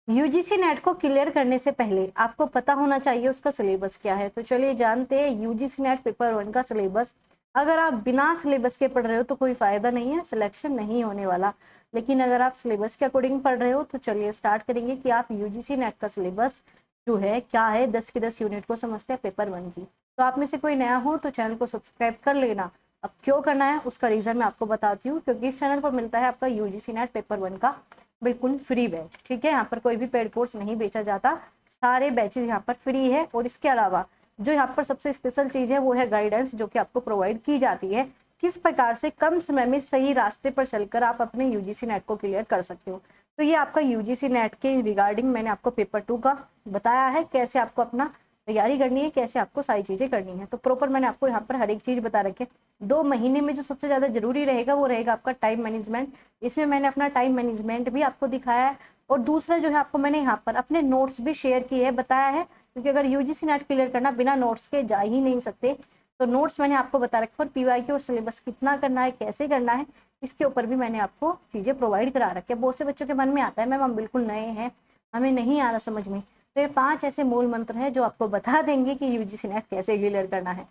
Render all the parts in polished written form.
UGC net को clear करने से पहले आपको पता होना चाहिए उसका सिलेबस क्या है। तो चलिए जानते हैं यूजीसी नेट पेपर 1 का सिलेबस। अगर आप बिना सिलेबस के पढ़ रहे हो तो कोई फायदा नहीं है, सिलेक्शन नहीं होने वाला। लेकिन अगर आप सिलेबस के अकॉर्डिंग पढ़ रहे हो तो चलिए स्टार्ट करेंगे कि आप यूजीसी नेट का सिलेबस जो है क्या है। 10 की 10 यूनिट को समझते हैं पेपर 1 की। तो आप में से कोई नया हो तो चैनल को सब्सक्राइब कर लेना। अब क्यों करना है उसका रीजन मैं आपको बताती हूँ, क्योंकि इस चैनल पर मिलता है आपका यूजीसी नेट पेपर 1 का बिल्कुल फ्री बैच। ठीक है, यहाँ पर कोई भी पेड कोर्स नहीं बेचा जाता, सारे बैचेज यहाँ पर फ्री है। और इसके अलावा जो यहाँ पर सबसे स्पेशल चीज है वो है गाइडेंस, जो कि आपको प्रोवाइड की जाती है किस प्रकार से कम समय में सही रास्ते पर चलकर आप अपने यूजीसी नेट को क्लियर कर सकते हो। तो ये आपका यूजीसी नेट के रिगार्डिंग मैंने आपको पेपर 2 का बताया है, कैसे आपको अपना तैयारी करनी है, कैसे आपको सारी चीजें करनी है। तो प्रॉपर मैंने आपको यहाँ पर हर एक चीज बता रखी है। 2 महीने में जो सबसे ज्यादा जरूरी रहेगा वो रहेगा आपका टाइम मैनेजमेंट। इसमें मैंने अपना टाइम मैनेजमेंट भी आपको दिखाया है। और दूसरा जो है आपको मैंने यहाँ पर अपने नोट्स भी शेयर किए है, बताया है, क्योंकि अगर यूजीसी नेट क्लियर करना बिना नोट्स के जा ही नहीं सकते। तो नोट्स मैंने आपको बता रखा है, और पीवाईक्यू और सिलेबस कितना करना है, कैसे करना है, इसके ऊपर भी मैंने आपको चीजें प्रोवाइड करा रखी है। बहुत से बच्चों के मन में आता है मैम हम बिल्कुल नए हैं, हमें नहीं आ रहा समझ में। तो ये 5 ऐसे मूल मंत्र हैं जो आपको बता देंगे कि यूजीसी नेट कैसे क्लियर करना है।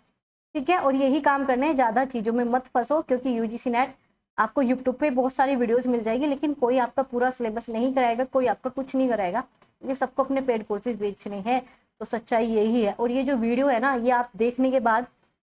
ठीक है, और यही काम करने हैं, ज्यादा चीजों में मत फंसो, क्योंकि यूजीसी नेट आपको यूट्यूब पे बहुत सारी वीडियोस मिल जाएगी, लेकिन कोई आपका पूरा सिलेबस नहीं कराएगा, कोई आपका कुछ नहीं कराएगा। ये सबको अपने पेड कोर्सेज बेचने हैं, तो सच्चाई यही है। और ये जो वीडियो है ना, ये आप देखने के बाद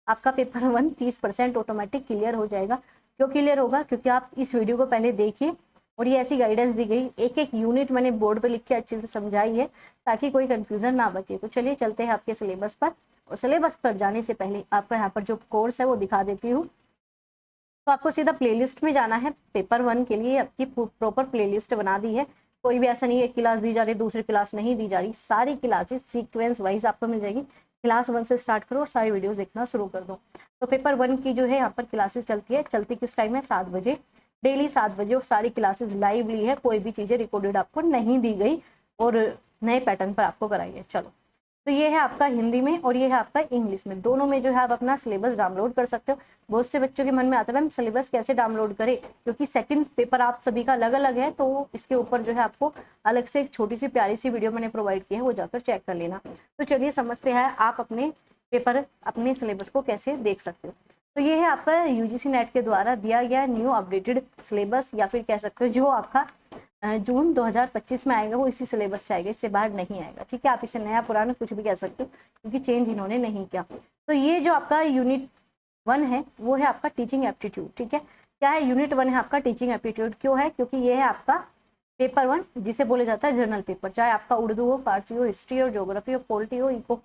आपका पेपर 1 30% ऑटोमेटिक क्लियर हो जाएगा। क्यों क्लियर होगा? क्योंकि आप इस वीडियो को पहले देखिए, और ये ऐसी गाइडेंस दी गई, एक एक यूनिट मैंने बोर्ड पे लिख के अच्छे से समझाई है, ताकि कोई कंफ्यूजन ना बचे। तो चलिए चलते हैं आपके सिलेबस पर। और सिलेबस पर जाने से पहले आपका यहाँ पर जो कोर्स है वो दिखा देती हूँ। तो आपको सीधा प्लेलिस्ट में जाना है। पेपर 1 के लिए आपकी प्रॉपर प्लेलिस्ट बना दी है। कोई भी ऐसा नहीं है क्लास दी जा रही दूसरी क्लास नहीं दी जा रही, सारी क्लासेस सीक्वेंस वाइज आपको मिल जाएगी। क्लास 1 से स्टार्ट करो और सारी वीडियोस देखना शुरू कर दो। तो पेपर 1 की जो है यहाँ पर क्लासेस चलती है, चलती किस टाइम है? 7 बजे, डेली 7 बजे। और सारी क्लासेस लाइव ली है, कोई भी चीजें रिकॉर्डेड आपको नहीं दी गई और नए पैटर्न पर आपको कराई है। चलो, तो ये है आपका हिंदी में और ये है आपका इंग्लिश में, दोनों में जो है आप अपना सिलेबस डाउनलोड कर सकते हो। बहुत से बच्चों के मन में आता है मैम सिलेबस कैसे डाउनलोड करें, क्योंकि सेकंड पेपर आप सभी का अलग अलग है, तो इसके ऊपर जो है आपको अलग से एक छोटी सी प्यारी सी वीडियो मैंने प्रोवाइड की है, वो जाकर चेक कर लेना। तो चलिए समझते हैं आप अपने पेपर अपने सिलेबस को कैसे देख सकते हो। तो ये है आपका यूजीसी नेट के द्वारा दिया गया न्यू अपडेटेड सिलेबस, या फिर कह सकते हो जो आपका जून 2025 में आएगा वो इसी सिलेबस से आएगा, इससे बाहर नहीं आएगा। ठीक है, आप इसे नया पुराना कुछ भी कह सकते हो, क्योंकि चेंज इन्होंने नहीं किया। तो ये जो आपका यूनिट 1 है वो है आपका टीचिंग एप्टीट्यूड। ठीक है, क्या है? यूनिट 1 है आपका टीचिंग एप्टीट्यूड। क्यों है? क्योंकि ये है आपका पेपर 1, जिसे बोले जाता है जर्नल पेपर। चाहे आपका उर्दू हो, फारसी हो, हिस्ट्री हो, ज्योग्राफी हो, पॉलिटी हो, इको,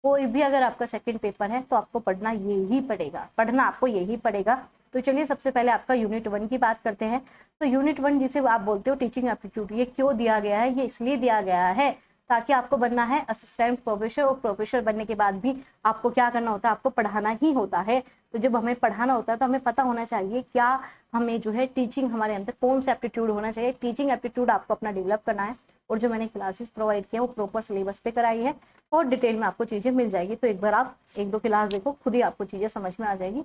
कोई भी अगर आपका सेकंड पेपर है तो आपको पढ़ना यही पड़ेगा, पढ़ना आपको यही पड़ेगा। तो चलिए सबसे पहले आपका यूनिट 1 की बात करते हैं। तो यूनिट 1 जिसे आप बोलते हो टीचिंग एप्टीट्यूड, ये क्यों दिया गया है? ये इसलिए दिया गया है ताकि आपको बनना है असिस्टेंट प्रोफेसर, और प्रोफेसर बनने के बाद भी आपको क्या करना होता है? आपको पढ़ाना ही होता है। तो जब हमें पढ़ाना होता है तो हमें पता होना चाहिए क्या हमें जो है टीचिंग, हमारे अंदर कौन सा एप्टीट्यूड होना चाहिए। टीचिंग एप्टीट्यूड आपको अपना डेवलप करना है, और जो मैंने क्लासेस प्रोवाइड किया वो प्रॉपर सिलेबस पे कराई है, और डिटेल में आपको चीजें मिल जाएगी। तो एक बार आप 1-2 क्लास देखो, खुद ही आपको चीजें समझ में आ जाएगी।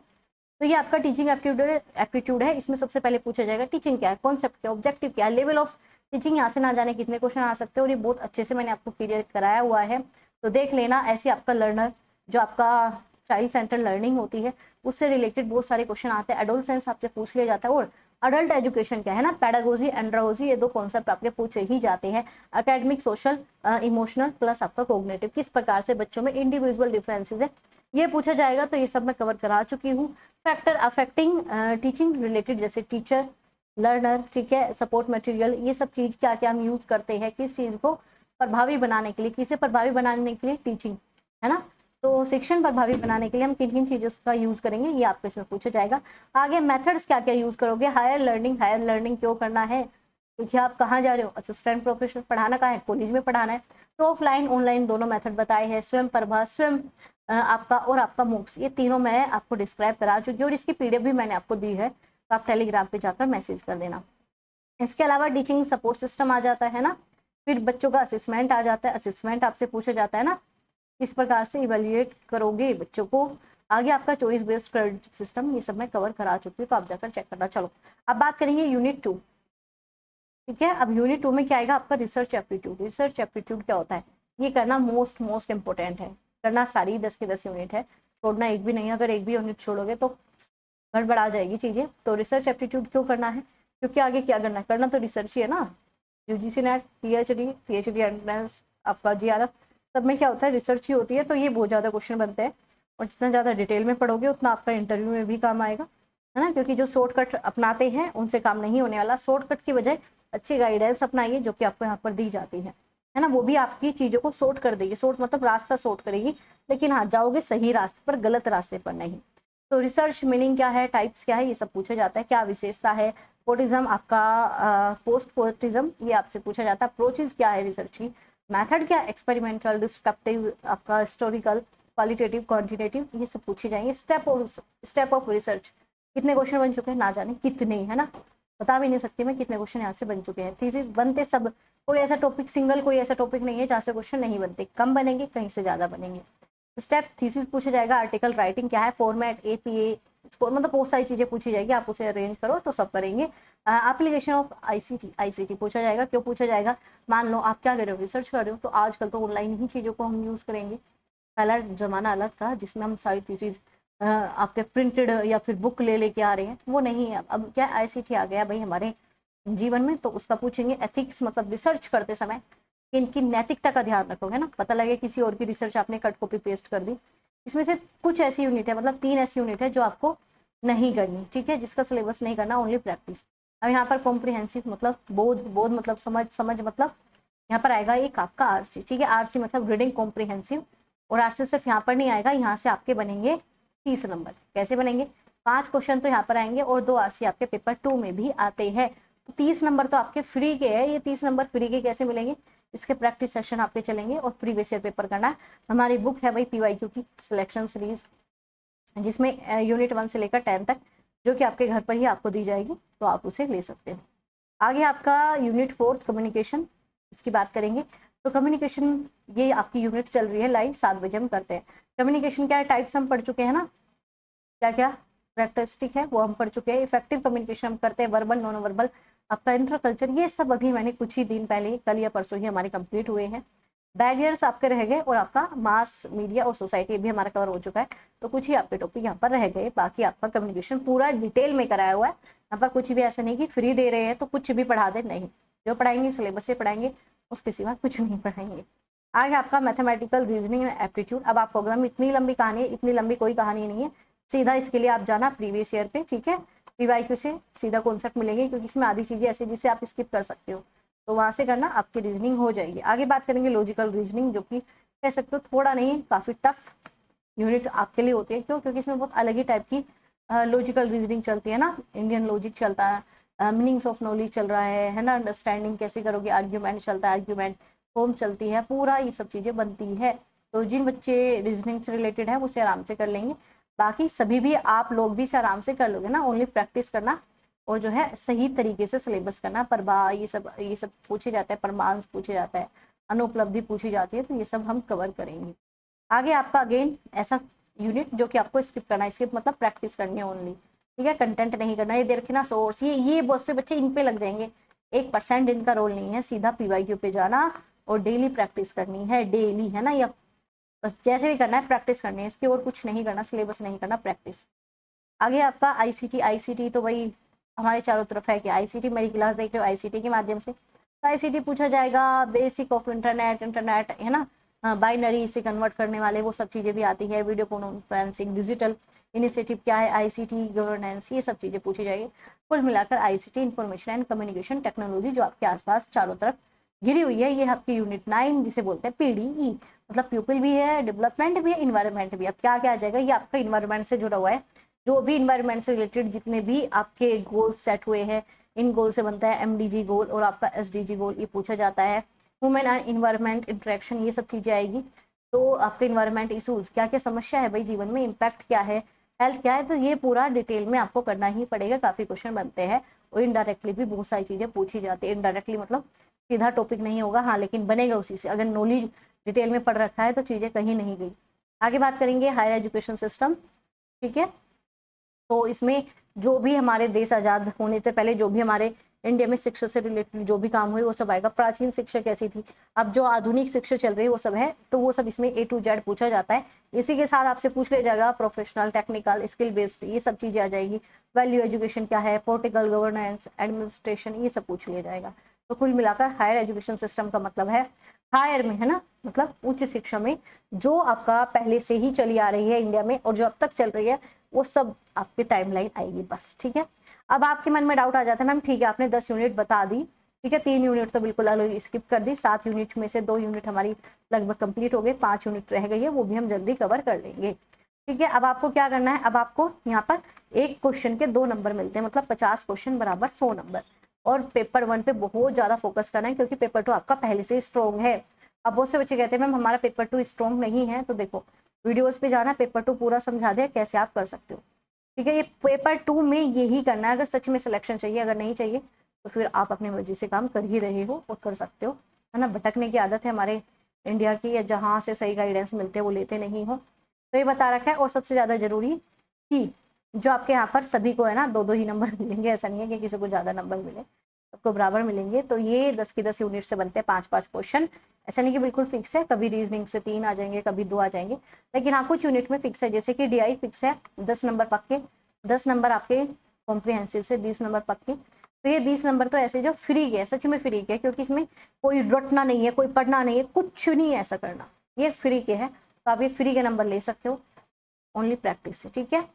तो ये आपका टीचिंग एप्टीट्यूड है। इसमें सबसे पहले पूछा जाएगा टीचिंग क्या है, कॉन्सेप्ट क्या है, ऑब्जेक्टिव क्या है, लेवल ऑफ टीचिंग। यहाँ से ना जाने कितने क्वेश्चन आ सकते हैं, और ये बहुत अच्छे से मैंने आपको क्लियर कराया हुआ है, तो देख लेना। ऐसे आपका लर्नर जो आपका चाइल्ड सेंटर लर्निंग होती है उससे रिलेटेड बहुत सारे क्वेश्चन आते हैं। एडोलसेंस आपसे पूछ लिया जाता है, और अडल्ट एजुकेशन क्या है ना, पेडागोजी, एंड्रोलॉजी, ये 2 कॉन्सेप्ट आपके पूछे ही जाते हैं। एकेडमिक, सोशल, इमोशनल, प्लस आपका कोग्निटिव, किस प्रकार से बच्चों में इंडिविजुअल डिफरेंसेस है ये पूछा जाएगा। तो ये सब मैं कवर करा चुकी हूँ। फैक्टर अफेक्टिंग टीचिंग रिलेटेड, जैसे टीचर, लर्नर, ठीक है, सपोर्ट मटेरियल, ये सब चीज क्या क्या हम यूज करते हैं किस चीज को प्रभावी बनाने के लिए, किसे प्रभावी बनाने के लिए, टीचिंग, है ना। तो शिक्षण प्रभावी बनाने के लिए हम किन किन चीजों का यूज करेंगे ये आपको इसमें पूछा जाएगा। आगे मेथड्स क्या क्या यूज करोगे, हायर लर्निंग क्यों करना है, क्योंकि आप कहाँ जा रहे हो, असिस्टेंट प्रोफेसर पढ़ाना कहाँ है, कॉलेज में पढ़ाना है। तो ऑफलाइन ऑनलाइन दोनों मेथड बताए हैं। स्वयं प्रभा, स्वयं आपका, और आपका मूक्स, ये तीनों मैं आपको डिस्क्राइब करा चुकी हूँ, और इसकी पीडीएफ भी मैंने आपको दी है, तो आप टेलीग्राम पे जाकर मैसेज कर देना। इसके अलावा टीचिंग सपोर्ट सिस्टम आ जाता है ना, फिर बच्चों का असेसमेंट आ जाता है। असेसमेंट आपसे पूछा जाता है ना, किस प्रकार से इवेल्युएट करोगे बच्चों को। आगे आपका चॉइस बेस्ड क्रेडिट सिस्टम, ये सब मैं कवर करा चुकी हूँ, तो आप जाकर चेक करना। चलो अब बात करेंगे यूनिट 2। ठीक है। अब यूनिट 2 में क्या आएगा आपका रिसर्च एप्टीट्यूड। रिसर्च एप्टीट्यूड क्या होता है, ये करना मोस्ट इंपॉर्टेंट है, करना सारी 10 के 10 यूनिट है, छोड़ना एक भी नहीं। अगर एक भी यूनिट छोड़ोगे तो गड़बड़ा जाएगी चीजें। तो रिसर्च एप्टीट्यूड क्यों करना है, क्योंकि आगे क्या करना है, करना तो रिसर्च ही है ना। यूजीसी नेट, पीएचडी एंट्रेंस, आपका जीआरएफ, सब में क्या होता है, रिसर्च ही होती है। तो ये बहुत ज़्यादा क्वेश्चन बनते हैं, और जितना ज़्यादा डिटेल में पढ़ोगे उतना आपका इंटरव्यू में भी काम आएगा, है ना। क्योंकि जो शॉर्टकट अपनाते हैं उनसे काम नहीं होने वाला। शॉर्टकट की बजाय अच्छी गाइडेंस अपनाइए जो कि आपको यहाँ पर दी जाती है ना। वो भी आपकी चीज़ों को शॉर्ट कर देगी, शॉर्ट मतलब रास्ता शॉर्ट करेगी, लेकिन हाँ जाओगे सही रास्ते पर, गलत रास्ते पर नहीं। तो रिसर्च मीनिंग क्या है, टाइप्स क्या है, ये सब पूछा जाता है। क्या विशेषता है, पोर्टिज्म आपका, पोस्ट पोर्टिज्म ये आपसे पूछा जाता है। अप्रोचेज क्या है रिसर्च की, मेथड क्या, एक्सपेरिमेंटल, डिस्क्रिप्टिव, आपका हिस्टोरिकल, क्वालिटेटिव, क्वांटिटेटिव, ये सब पूछे जाएंगे। स्टेप ऑफ रिसर्च, कितने क्वेश्चन बन चुके हैं ना जाने कितने, है ना, बता भी नहीं सकती मैं कितने क्वेश्चन यहाँ से बन चुके हैं। थीसिस बनते सब, कोई ऐसा टॉपिक, सिंगल कोई ऐसा टॉपिक नहीं है जहाँ से क्वेश्चन नहीं बनते, कम बनेंगे कहीं से ज़्यादा बनेंगे। स्टेप थीसिस पूछा जाएगा। आर्टिकल राइटिंग क्या है, फॉर्मेट, एपीए, स्कोर, मतलब बहुत सारी चीज़ें पूछी जाएगी, आप उसे अरेंज करो तो सब करेंगे। एप्लीकेशन ऑफ आईसीटी पूछा जाएगा। क्यों पूछा जाएगा, मान लो आप क्या कर रहे हो, रिसर्च कर रहे हो, तो आजकल तो ऑनलाइन ही चीज़ों को हम यूज़ करेंगे। पहला ज़माना अलग था जिसमें हम सारी चीज़ आपके प्रिंटेड या फिर बुक ले लेके आ रहे हैं, वो नहीं है। अब क्या आईसीटी आ गया भाई हमारे जीवन में, तो उसका पूछेंगे। एथिक्स मतलब रिसर्च करते समय इनकी नैतिकता का ध्यान रखोगे ना, पता लगे किसी और की रिसर्च आपने कट कॉपी पेस्ट कर दी। इसमें से कुछ ऐसी यूनिट है, मतलब 3 ऐसी यूनिट है जो आपको नहीं करनी, ठीक है, जिसका सिलेबस नहीं करना, ओनली प्रैक्टिस। अब यहाँ पर कॉम्प्रिहेंसिव मतलब बोध मतलब समझ मतलब यहाँ पर आएगा एक आपका आरसी, ठीक है, आरसी मतलब रीडिंग कॉम्प्रिहेंसिव। और आरसी सिर्फ यहाँ पर नहीं आएगा, यहाँ से आपके बनेंगे 30 नंबर। कैसे बनेंगे, 5 क्वेश्चन तो यहाँ पर आएंगे और 2 आरसी आपके पेपर 2 में भी आते हैं। 30 नंबर तो आपके फ्री के हैं। ये 30 नंबर फ्री के कैसे मिलेंगे, इसके प्रैक्टिस सेशन आपके चलेंगे और प्रीवियस ईयर पेपर करना है। हमारी बुक है भाई पीवाईक्यू की सिलेक्शन सीरीज, जिसमें यूनिट 1 से लेकर 10 तक, जो कि आपके घर पर ही आपको दी जाएगी, तो आप उसे ले सकते हो। आगे आपका यूनिट 4 कम्युनिकेशन, इसकी बात करेंगे। तो कम्युनिकेशन ये आपकी यूनिट चल रही है लाइव, 7 बजे हम करते हैं। कम्युनिकेशन क्या है, टाइप्स हम पढ़ चुके हैं ना, क्या क्या कैरेक्टरिस्टिक है वो हम पढ़ चुके हैं। इफेक्टिव कम्युनिकेशन हम करते हैं, वर्बल, नॉन वर्बल, आपका इंटरकल्चर, ये सब अभी मैंने कुछ ही दिन पहले, कल या परसों ही हमारे कंप्लीट हुए हैं। बैरियर्स आपके रह गए, और आपका मास मीडिया और सोसाइटी भी हमारा कवर हो चुका है। तो कुछ ही आपके टॉपिक यहाँ पर रह गए, बाकी आपका कम्युनिकेशन पूरा डिटेल में कराया हुआ है। यहाँ पर कुछ भी ऐसा नहीं कि फ्री दे रहे हैं तो कुछ भी पढ़ा दे, नहीं, जो पढ़ाएंगे सिलेबस से पढ़ाएंगे, उसके सिवा कुछ नहीं पढ़ाएंगे। आगे आपका मैथमेटिकल, रीजनिंग एंड एप्टीट्यूड। अब आप प्रोग्राम, इतनी लंबी कहानी है, इतनी लंबी कोई कहानी नहीं है, सीधा इसके लिए आप जाना प्रीवियस ईयर पे, ठीक है, पीवाईक्यू से सीधा कॉन्सेप्ट मिलेंगे, क्योंकि इसमें आधी चीजें ऐसी जिसे आप स्किप कर सकते हो, तो वहां से करना, आपकी रीजनिंग हो जाएगी। आगे बात करेंगे लॉजिकल रीजनिंग, जो कि कह सकते हो थोड़ा नहीं, काफी टफ यूनिट आपके लिए होती है। क्यों, क्योंकि इसमें बहुत अलग ही टाइप की लॉजिकल रीजनिंग चलती है ना, इंडियन लॉजिक चलता है, मीनिंग्स ऑफ नॉलेज चल रहा है ना, अंडरस्टैंडिंग कैसे करोगे, आर्ग्यूमेंट चलता है, आर्ग्यूमेंट फॉर्म चलती है, पूरा ये सब चीजें बनती है। तो जिन बच्चे रीजनिंग से रिलेटेड है उसे आराम से कर लेंगे, बाकी सभी भी आप लोग भी इसे आराम से कर लोगे ना। ओनली प्रैक्टिस करना और जो है सही तरीके से सिलेबस करना। प्रभा ये सब पूछे जाता है, प्रमांस पूछे जाता है, अनुपलब्धि पूछी जाती है, तो ये सब हम कवर करेंगे। आगे आपका अगेन ऐसा यूनिट जो कि आपको स्किप करना है, स्किप मतलब प्रैक्टिस करनी है ओनली, ठीक है, कंटेंट नहीं करना। ये देर रखना सोर्स, ये बहुत से बच्चे इन पे लग जाएंगे, 1% इनका रोल नहीं है, सीधा पीवाईक्यू पे जाना और डेली प्रैक्टिस करनी है, डेली, है ना, या बस जैसे भी करना है प्रैक्टिस करनी है, इसके और कुछ नहीं करना, सिलेबस नहीं करना, प्रैक्टिस। आगे आपका आईसीटी तो भाई हमारे चारों तरफ है कि आईसीटी, मेरी क्लास देख रहे हो आईसीटी के माध्यम से, तो आईसीटी पूछा जाएगा। बेसिक ऑफ इंटरनेट है ना, बाइनरी से कन्वर्ट करने वाले वो सब चीज़ें भी आती है, वीडियो कॉन्फ्रेंसिंग, डिजिटल इनिशिएटिव क्या है, आईसीटी गवर्नेंस, ये सब चीज़ें पूछी जाएगी। कुल मिलाकर ICT information and communication technology जो आपके आसपास चारों तरफ घिरी हुई है, ये आपकी यूनिट 9 जिसे बोलते हैं पीडीई, मतलब पीपल भी है, डेवलपमेंट भी है, इन्वायरमेंट भी। अब क्या क्या आ जाएगा, ये आपका इन्वायरमेंट से जुड़ा हुआ है, जो भी इन्वायरमेंट से रिलेटेड जितने भी आपके गोल्स सेट हुए हैं, इन गोल से बनता है एमडीजी गोल और आपका एसडीजी गोल, ये पूछा जाता है। ह्यूमन एंड इन्वायरमेंट इंटरेक्शन, ये सब चीजें आएगी। तो आपके इन्वायरमेंट इशूज, क्या क्या समस्या है भाई जीवन में, इम्पैक्ट क्या है, हेल्थ क्या है, तो ये पूरा डिटेल में आपको करना ही पड़ेगा। काफी क्वेश्चन बनते हैं और इनडायरेक्टली भी बहुत सारी चीजें पूछी जाती है। इनडायरेक्टली मतलब सीधा टॉपिक नहीं होगा, हाँ, लेकिन बनेगा उसी से। अगर नॉलेज डिटेल में पढ़ रखा है तो चीजें कहीं नहीं गई। आगे बात करेंगे हायर एजुकेशन सिस्टम, ठीक है। तो इसमें जो भी हमारे देश आज़ाद होने से पहले जो भी हमारे इंडिया में शिक्षा से रिलेटेड जो भी काम हुए वो सब आएगा। प्राचीन शिक्षा कैसी थी, अब जो आधुनिक शिक्षा चल रही है वो सब है, तो वो सब इसमें A to Z पूछा जाता है। इसी के साथ आपसे पूछ लिया जाएगा प्रोफेशनल, टेक्निकल, स्किल बेस्ड, ये सब चीजें आ जाएगी। वैल्यू एजुकेशन क्या है, पॉलिटिकल गवर्नेंस, एडमिनिस्ट्रेशन, ये सब पूछ लिया जाएगा। तो कुल मिलाकर हायर एजुकेशन सिस्टम का मतलब है हायर में, है ना, मतलब उच्च शिक्षा में जो आपका पहले से ही चली आ रही है इंडिया में और जो अब तक चल रही है वो सब आपकी टाइमलाइन आएगी बस। ठीक है, अब आपके मन में डाउट आ जाता है मैम ठीक है आपने 10 यूनिट बता दी, ठीक है 3 यूनिट तो बिल्कुल अलग स्किप कर दी, 7 यूनिट में से 2 यूनिट हमारी लगभग कंप्लीट हो गए, 5 यूनिट रह गई है, वो भी हम जल्दी कवर कर लेंगे। ठीक है, अब आपको क्या करना है, अब आपको यहाँ पर एक क्वेश्चन के 2 नंबर मिलते हैं, मतलब 50 क्वेश्चन बराबर 100 नंबर। और पेपर 1 पे बहुत ज्यादा फोकस करना है क्योंकि पेपर 2 आपका पहले से स्ट्रॉन्ग है। अब बहुत से बच्चे कहते हैं मैम हमारा पेपर 2 स्ट्रॉन्ग नहीं है, तो देखो वीडियोस पे जाना, पेपर 2 पूरा समझा दिया कैसे आप कर सकते हो। ठीक है, ये पेपर 2 में यही करना है, अगर सच में सिलेक्शन चाहिए, अगर नहीं चाहिए तो फिर आप अपनी मर्जी से काम कर ही रहे हो और कर सकते हो, है ना। भटकने की आदत है हमारे इंडिया की, या जहाँ से सही गाइडेंस मिलते हैं वो लेते नहीं हो, तो ये बता रखा है। और सबसे ज्यादा जरूरी कि जो आपके यहाँ पर सभी को है ना 2-2 ही नंबर मिलेंगे, ऐसा नहीं है कि किसी को ज्यादा नंबर मिले, सबको बराबर मिलेंगे। तो ये 10 की 10 यूनिट से बनते हैं 5-5 क्वेश्चन, ऐसा नहीं कि बिल्कुल फिक्स है, कभी रीजनिंग से 3 आ जाएंगे, कभी 2 आ जाएंगे, लेकिन हाँ कुछ यूनिट में फिक्स है, जैसे कि DI फिक्स है 10 नंबर पक्के, 10 नंबर आपके कॉम्प्रिहेंसिव से 20 नंबर पक्के। तो ये 20 नंबर तो ऐसे जो फ्री के, सच में फ्री के है, क्योंकि इसमें कोई रटना नहीं है, कोई पढ़ना नहीं है, कुछ नहीं है ऐसा करना, ये फ्री के है, तो आप ये फ्री के नंबर ले सकते हो, ओनली प्रैक्टिस से। ठीक है,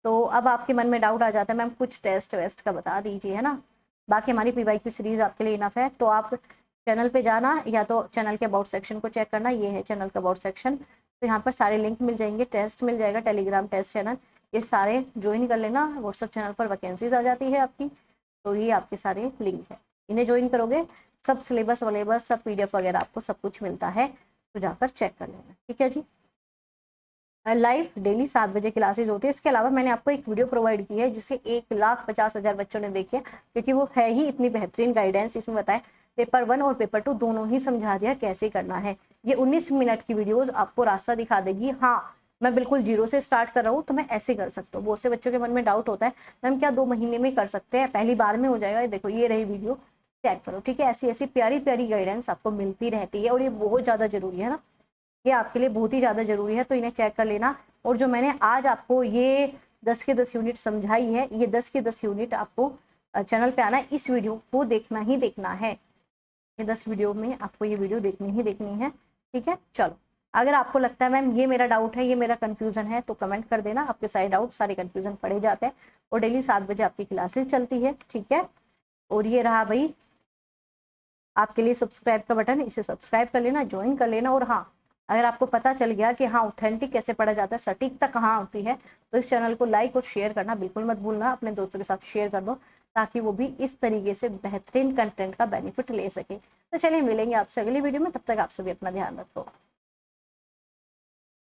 तो अब आपके मन में डाउट आ जाता है मैम कुछ टेस्ट वेस्ट का बता दीजिए, है ना। बाकी हमारी PYQ सीरीज आपके लिए इनफ है, तो आप चैनल पे जाना या तो चैनल के अबाउट सेक्शन को चेक करना, ये है चैनल का अबाउट सेक्शन, तो यहाँ पर सारे लिंक मिल जाएंगे, टेस्ट मिल जाएगा, टेलीग्राम टेस्ट चैनल, ये सारे ज्वाइन कर लेना। व्हाट्सअप चैनल पर वैकेंसीज आ जाती है आपकी, तो ये आपके सारे लिंक है, इन्हें ज्वाइन करोगे सब सिलेबस वलेबस सब PDF वगैरह आपको सब कुछ मिलता है, तो जाकर चेक कर लेना। ठीक है जी, लाइव डेली 7 बजे क्लासेज होती है। इसके अलावा मैंने आपको एक वीडियो प्रोवाइड की है जिसे 1,50,000 बच्चों ने देखी है, क्योंकि वो है ही इतनी बेहतरीन गाइडेंस, इसमें बताए पेपर 1 और पेपर 2 दोनों ही समझा दिया कैसे करना है। ये 19 मिनट की वीडियोस आपको रास्ता दिखा देगी। हाँ, मैं बिल्कुल जीरो से स्टार्ट कर रहा हूँ तो मैं ऐसे कर सकता हूँ। बहुत से बच्चों के मन में डाउट होता है मैम क्या 2 महीने में कर सकते हैं, पहली बार में हो जाएगा। देखो ये रही वीडियो, चेक करो। ठीक है, ऐसी ऐसी प्यारी प्यारी गाइडेंस आपको मिलती रहती है और ये बहुत ज्यादा जरूरी है ना, ये आपके लिए बहुत ही ज्यादा जरूरी है, तो इन्हें चेक कर लेना। और जो मैंने आज आपको ये 10 के 10 यूनिट समझाई है, ये 10 के 10 यूनिट आपको चैनल पे आना, इस वीडियो को देखना ही देखना है, ये 10 वीडियो में आपको ये वीडियो देखनी ही देखनी है। ठीक है, चलो अगर आपको लगता है मैम ये मेरा डाउट है, ये मेरा कंफ्यूजन है, तो कमेंट कर देना, आपके सारे डाउट सारे कंफ्यूजन पढ़े जाते हैं और डेली 7 बजे आपकी क्लासेस चलती है। ठीक है, और ये रहा भाई आपके लिए सब्सक्राइब का बटन, इसे सब्सक्राइब कर लेना, ज्वाइन कर लेना। और हाँ, अगर आपको पता चल गया कि हाँ ऑथेंटिक कैसे पढ़ा जाता है, सटीकता कहाँ होती है, तो इस चैनल को लाइक और शेयर करना बिल्कुल मत भूलना, अपने दोस्तों के साथ शेयर कर दो ताकि वो भी इस तरीके से बेहतरीन कंटेंट का बेनिफिट ले सके। तो चलिए मिलेंगे आपसे अगली वीडियो में, तब तक आप सभी अपना ध्यान रखो।